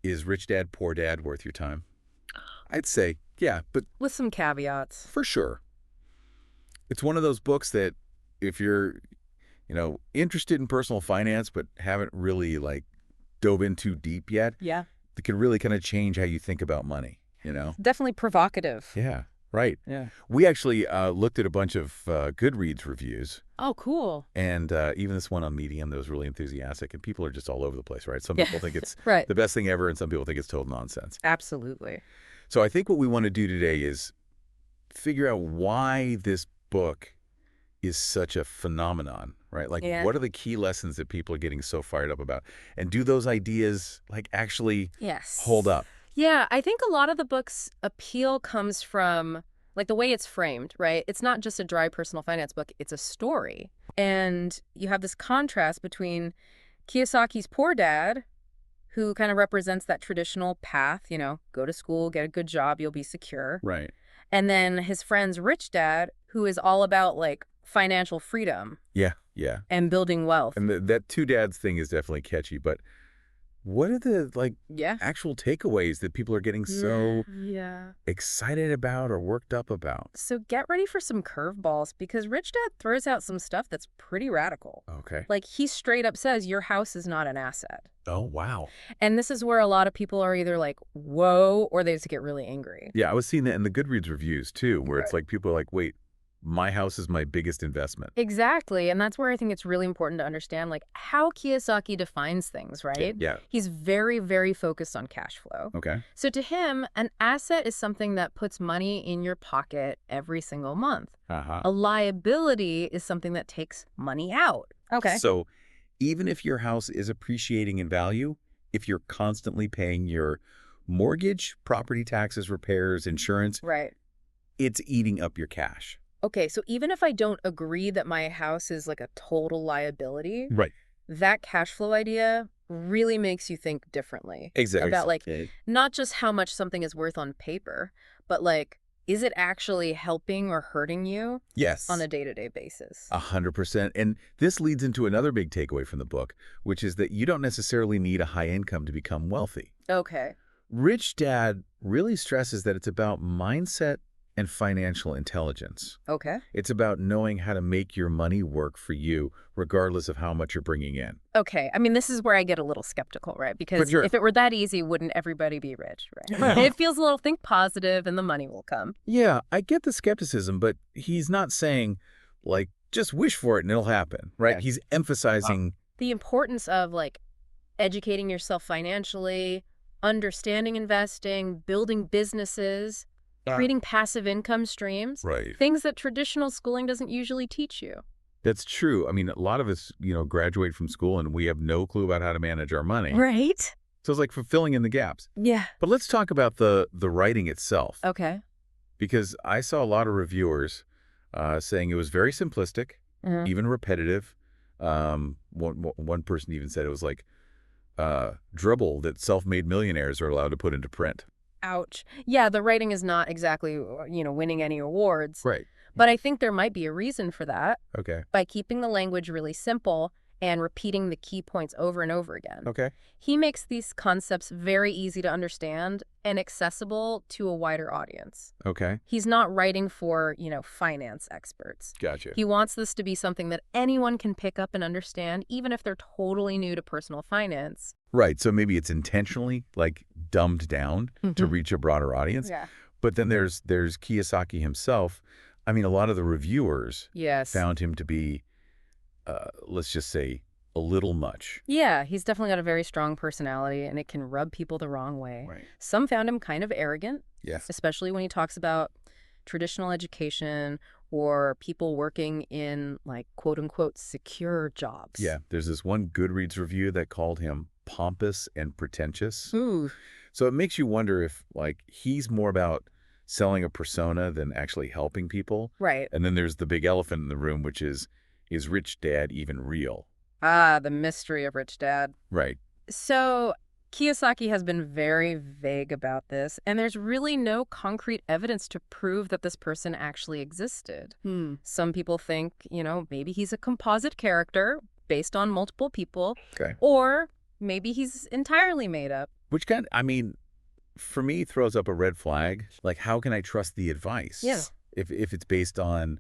Is Rich Dad, Poor Dad worth your time? I'd say, yeah, but With some caveats. for sure. It's one of those books that if you're, interested in personal finance but haven't really, dove in too deep yet, Yeah. it can really kind of change how you think about money. Definitely provocative. Yeah, right. Yeah. We actually looked at a bunch of Goodreads reviews, Oh, cool. and even this one on Medium that was really enthusiastic, and people are just all over the place, right? Some Yeah. people think it's Right. the best thing ever, and some people think it's total nonsense. Absolutely. So I think what we want to do today is figure out why this book is such a phenomenon, right? Like, Yeah. what are the key lessons that people are getting so fired up about? And do those ideas, actually Yes. hold up? Yeah, I think a lot of the book's appeal comes from, the way it's framed, right? It's not just a dry personal finance book, it's a story. And you have this contrast between Kiyosaki's Poor Dad, who kind of represents that traditional path, go to school, get a good job, you'll be secure. Right. And then his friend's Rich Dad, who is all about, financial freedom Yeah, yeah. and building wealth. And that two dads thing is definitely catchy, but what are the, Yeah. actual takeaways that people are getting so Yeah. excited about or worked up about? So get ready for some curveballs because Rich Dad throws out some stuff that's pretty radical. Okay. He straight up says your house is not an asset. Oh, wow. And this is where a lot of people are either whoa, or they just get really angry. Yeah, I was seeing that in the Goodreads reviews, too, where it's people are like, wait, my house is my biggest investment. Exactly. And that's where I think it's really important to understand how Kiyosaki defines things, right? Yeah. He's very, very focused on cash flow. Okay. So to him, an asset is something that puts money in your pocket every single month. Uh-huh. A liability is something that takes money out. Okay. So even if your house is appreciating in value, if you're constantly paying your mortgage, property taxes, repairs, insurance, Right. it's eating up your cash. Okay, so even if I don't agree that my house is a total liability, Right. that cash flow idea really makes you think differently. Exactly. About not just how much something is worth on paper, but is it actually helping or hurting you Yes. on a day-to-day basis? 100%. And this leads into another big takeaway from the book, which is that you don't necessarily need a high income to become wealthy. Okay. Rich Dad really stresses that it's about mindset and financial intelligence. Okay. It's about knowing how to make your money work for you, regardless of how much you're bringing in. Okay. I mean, this is where I get a little skeptical, right? Because sure. if it were that easy, wouldn't everybody be rich, right? It feels a little think positive and the money will come. Yeah, I get the skepticism, but he's not saying, just wish for it and it'll happen, right? Yeah. He's emphasizing the importance of educating yourself financially, understanding investing, building businesses, creating passive income streams, right. things that traditional schooling doesn't usually teach you. That's true. I mean, a lot of us, graduate from school and we have no clue about how to manage our money. Right. So it's fulfilling in the gaps. Yeah. But let's talk about the writing itself. Okay. Because I saw a lot of reviewers saying it was very simplistic, even repetitive. One person even said it was dribble that self-made millionaires are allowed to put into print. Ouch. Yeah, the writing is not exactly, winning any awards. Right. But I think there might be a reason for that. Okay. By keeping the language really simple and repeating the key points over and over again. Okay. He makes these concepts very easy to understand and accessible to a wider audience. Okay. He's not writing for, finance experts. Gotcha. He wants this to be something that anyone can pick up and understand, even if they're totally new to personal finance. Right. So maybe it's intentionally dumbed down to reach a broader audience. Yeah. But then there's Kiyosaki himself. I mean, a lot of the reviewers found him to be, let's just say, a little much. Yeah, he's definitely got a very strong personality, and it can rub people the wrong way. Right. Some found him kind of arrogant, especially when he talks about traditional education or people working in, quote-unquote, secure jobs. Yeah, there's this one Goodreads review that called him pompous and pretentious. Ooh. So it makes you wonder if, he's more about selling a persona than actually helping people. Right. And then there's the big elephant in the room, which is Rich Dad even real? Ah, the mystery of Rich Dad. Right. So Kiyosaki has been very vague about this, and there's really no concrete evidence to prove that this person actually existed. Some people think, maybe he's a composite character based on multiple people. Okay. Or maybe he's entirely made up. Which I mean, for me, throws up a red flag. Like, how can I trust the advice? Yeah. If it's based on,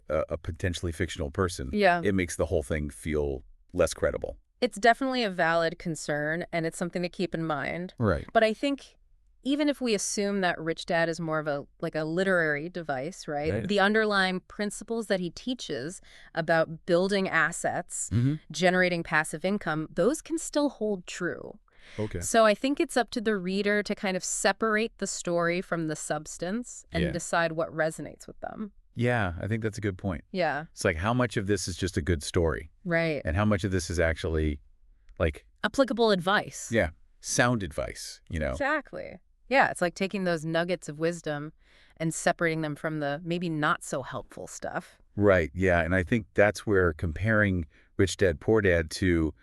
a potentially fictional person, Yeah. it makes the whole thing feel less credible. It's definitely a valid concern, and it's something to keep in mind. Right. But I think even if we assume that Rich Dad is more of a literary device, right? Right. The underlying principles that he teaches about building assets, generating passive income, those can still hold true. Okay. So I think it's up to the reader to kind of separate the story from the substance and decide what resonates with them. Yeah, I think that's a good point. Yeah. It's like, how much of this is just a good story? Right. And how much of this is actually, like... applicable advice. Yeah, sound advice, Exactly. Yeah, it's like taking those nuggets of wisdom and separating them from the maybe not so helpful stuff. Right, yeah, and I think that's where comparing Rich Dad, Poor Dad to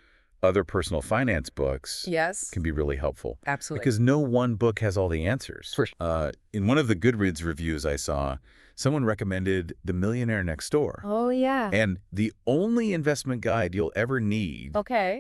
other personal finance books can be really helpful. Absolutely. Because no one book has all the answers. For sure. In one of the Goodreads reviews I saw, someone recommended The Millionaire Next Door. Oh, yeah. And the only investment guide you'll ever need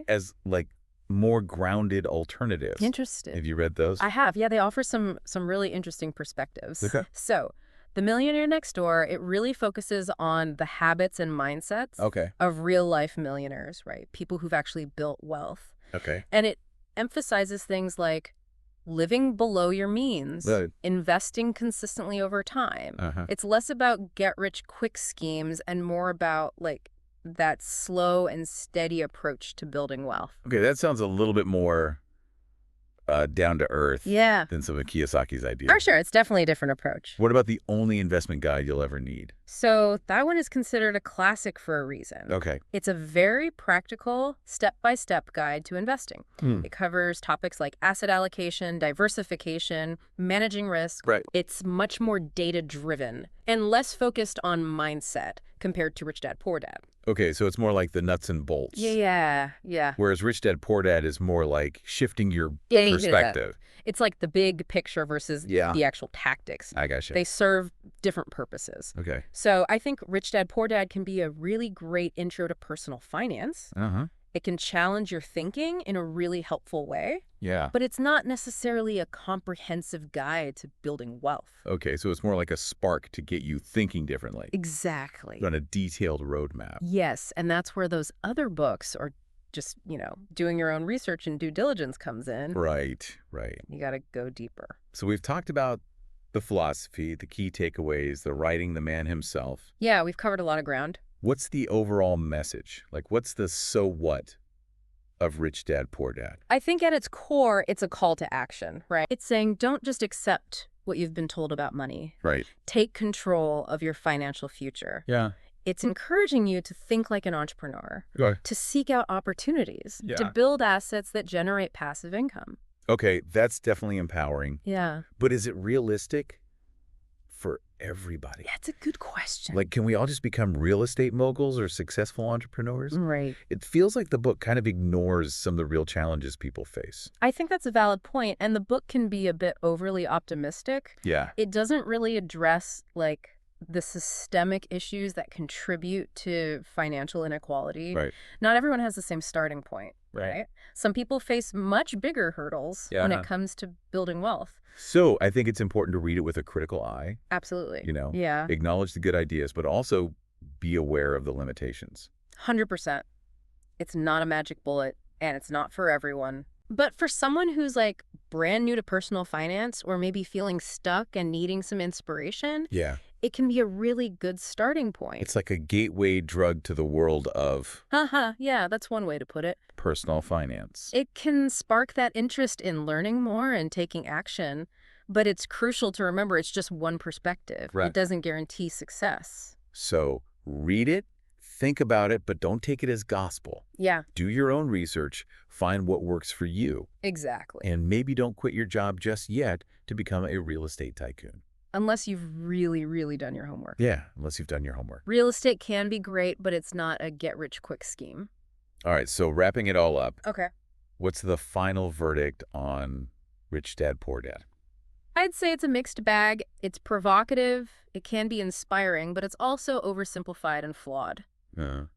as, like, more grounded alternatives. Interesting. Have you read those? I have. Yeah, they offer some really interesting perspectives. Okay. So, The Millionaire Next Door, it really focuses on the habits and mindsets of real-life millionaires, right? People who've actually built wealth. Okay. And it emphasizes things like living below your means, investing consistently over time. It's less about get-rich-quick schemes and more about, like, that slow and steady approach to building wealth. Okay, that sounds a little bit more down to earth than some of Kiyosaki's ideas. For sure, it's definitely a different approach. What about the only investment guide you'll ever need? So that one is considered a classic for a reason. Okay. It's a very practical, step-by-step guide to investing. It covers topics like asset allocation, diversification, managing risk. Right. It's much more data-driven and less focused on mindset compared to Rich Dad, Poor Dad. Okay, so it's more like the nuts and bolts. Yeah. Whereas Rich Dad, Poor Dad is more like shifting your perspective. It's like the big picture versus the actual tactics. I gotcha. They serve different purposes. Okay. So I think Rich Dad, Poor Dad can be a really great intro to personal finance. It can challenge your thinking in a really helpful way. Yeah. But it's not necessarily a comprehensive guide to building wealth. Okay, so it's more like a spark to get you thinking differently. Exactly. On a detailed roadmap. Yes, and that's where those other books or just, doing your own research and due diligence comes in. Right. You got to go deeper. So we've talked about the philosophy, the key takeaways, the writing, the man himself. Yeah, we've covered a lot of ground. What's the overall message? Like, what's the so what of Rich Dad, Poor Dad? I think at its core, it's a call to action, right? It's saying don't just accept what you've been told about money. Right. Take control of your financial future. Yeah. It's encouraging you to think like an entrepreneur, to seek out opportunities, Yeah. to build assets that generate passive income. Okay, that's definitely empowering. Yeah. But is it realistic for everybody? That's a good question. Like, can we all just become real estate moguls or successful entrepreneurs? Right. It feels like the book kind of ignores some of the real challenges people face. I think that's a valid point, and the book can be a bit overly optimistic. Yeah. It doesn't really address, like, the systemic issues that contribute to financial inequality. Right. Not everyone has the same starting point, right? Some people face much bigger hurdles when it comes to building wealth. So I think it's important to read it with a critical eye. Absolutely. Yeah. Acknowledge the good ideas, but also be aware of the limitations. 100%. It's not a magic bullet, and it's not for everyone. But for someone who's, like, brand new to personal finance or maybe feeling stuck and needing some inspiration, it can be a really good starting point. It's like a gateway drug to the world of... Yeah, that's one way to put it. Personal finance. It can spark that interest in learning more and taking action, but it's crucial to remember it's just one perspective. Right. It doesn't guarantee success. So read it, think about it, but don't take it as gospel. Yeah. Do your own research, find what works for you. Exactly. And maybe don't quit your job just yet to become a real estate tycoon. Unless you've really, really done your homework. Yeah, unless you've done your homework. Real estate can be great, but it's not a get-rich-quick scheme. All right, so wrapping it all up. Okay. What's the final verdict on Rich Dad, Poor Dad? I'd say it's a mixed bag. It's provocative, it can be inspiring, but it's also oversimplified and flawed.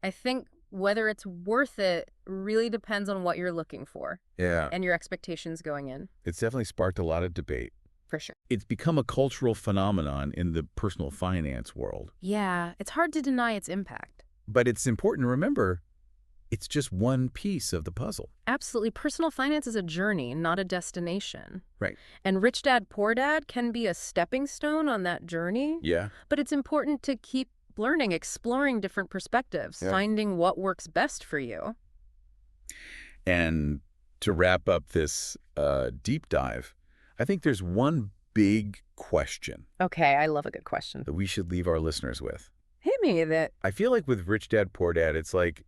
I think whether it's worth it really depends on what you're looking for Yeah. and your expectations going in, It's definitely sparked a lot of debate. for sure. It's become a cultural phenomenon in the personal finance world. Yeah, it's hard to deny its impact. But it's important to remember it's just one piece of the puzzle. Absolutely. Personal finance is a journey, not a destination. Right. And Rich Dad, Poor Dad can be a stepping stone on that journey. Yeah. But it's important to keep learning, exploring different perspectives, Yeah. finding what works best for you. And to wrap up this deep dive, I think there's one big question Okay, I love a good question. that we should leave our listeners with. Hit me with it. I feel like with Rich Dad, Poor Dad, it's like,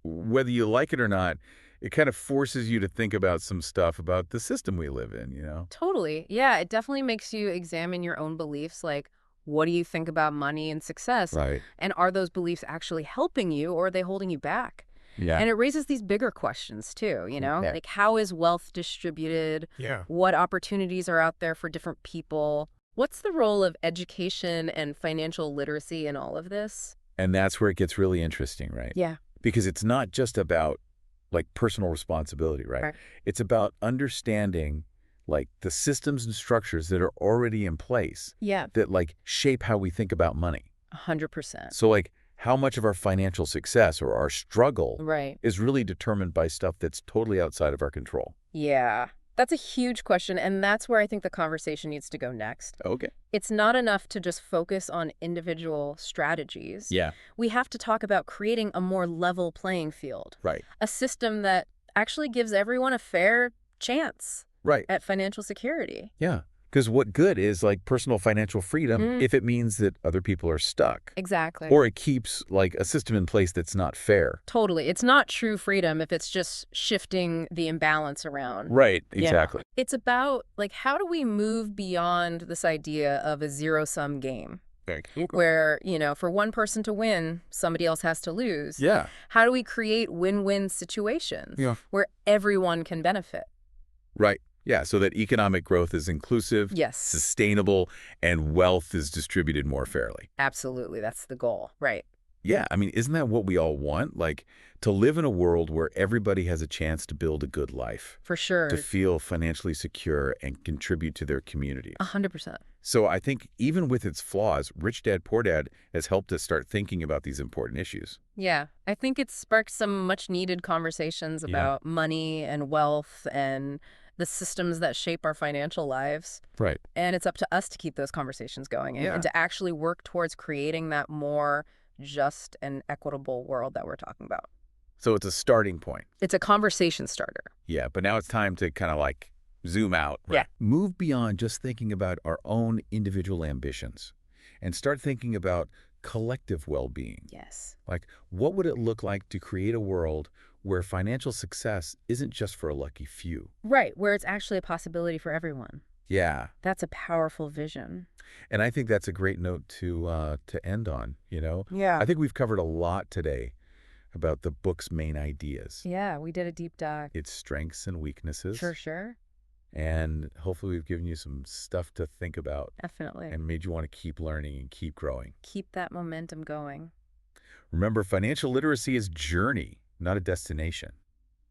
whether you like it or not, it kind of forces you to think about some stuff about the system we live in, you know? Totally. Yeah, it definitely makes you examine your own beliefs. Like, what do you think about money and success? Right. And are those beliefs actually helping you, or are they holding you back? Yeah. And it raises these bigger questions too, Yeah. like how is wealth distributed? Yeah. What opportunities are out there for different people? What's the role of education and financial literacy in all of this? And that's where it gets really interesting, right? Yeah. Because it's not just about like personal responsibility, right? Right. It's about understanding like the systems and structures that are already in place Yeah. that like shape how we think about money. 100%. So like how much of our financial success or our struggle Right. is really determined by stuff that's totally outside of our control. Yeah. That's a huge question, and that's where I think the conversation needs to go next. Okay. It's not enough to just focus on individual strategies. Yeah. We have to talk about creating a more level playing field, Right. a system that actually gives everyone a fair chance Right. at financial security. Yeah. Because what good is like personal financial freedom if it means that other people are stuck? Exactly. Or it keeps like a system in place that's not fair. Totally. It's not true freedom if it's just shifting the imbalance around. Right. Yeah. Exactly. It's about, like, how do we move beyond this idea of a zero-sum game where, for one person to win, somebody else has to lose? Yeah. How do we create win-win situations Yeah. where everyone can benefit? Right. Yeah. So that economic growth is inclusive, Yes. sustainable, and wealth is distributed more fairly. Absolutely. That's the goal. Right. Yeah. I mean, isn't that what we all want? Like to live in a world where everybody has a chance to build a good life, For sure. to feel financially secure and contribute to their community. 100%. So I think even with its flaws, Rich Dad, Poor Dad has helped us start thinking about these important issues. Yeah. I think it's sparked some much-needed conversations about money and wealth and the systems that shape our financial lives. Right. And it's up to us to keep those conversations going and to actually work towards creating that more just and equitable world that we're talking about. So it's a starting point. It's a conversation starter. Yeah, but now it's time to kind of like zoom out. Yeah. Move beyond just thinking about our own individual ambitions and start thinking about collective well-being. Yes. Like, what would it look like to create a world where financial success isn't just for a lucky few? Right, where it's actually a possibility for everyone. Yeah. That's a powerful vision. And I think that's a great note to end on, Yeah. I think we've covered a lot today about the book's main ideas, Yeah, we did a deep dive. its strengths and weaknesses. For sure. And hopefully we've given you some stuff to think about Definitely. and made you want to keep learning and keep growing. Keep that momentum going. Remember, financial literacy is a journey, not a destination.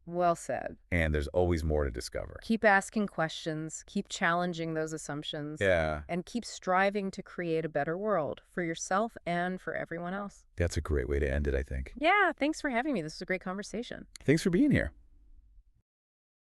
Well said. And there's always more to discover. Keep asking questions, keep challenging those assumptions, Yeah, and keep striving to create a better world for yourself and for everyone else. that's a great way to end it, I think. Yeah, thanks for having me. This was a great conversation. Thanks for being here.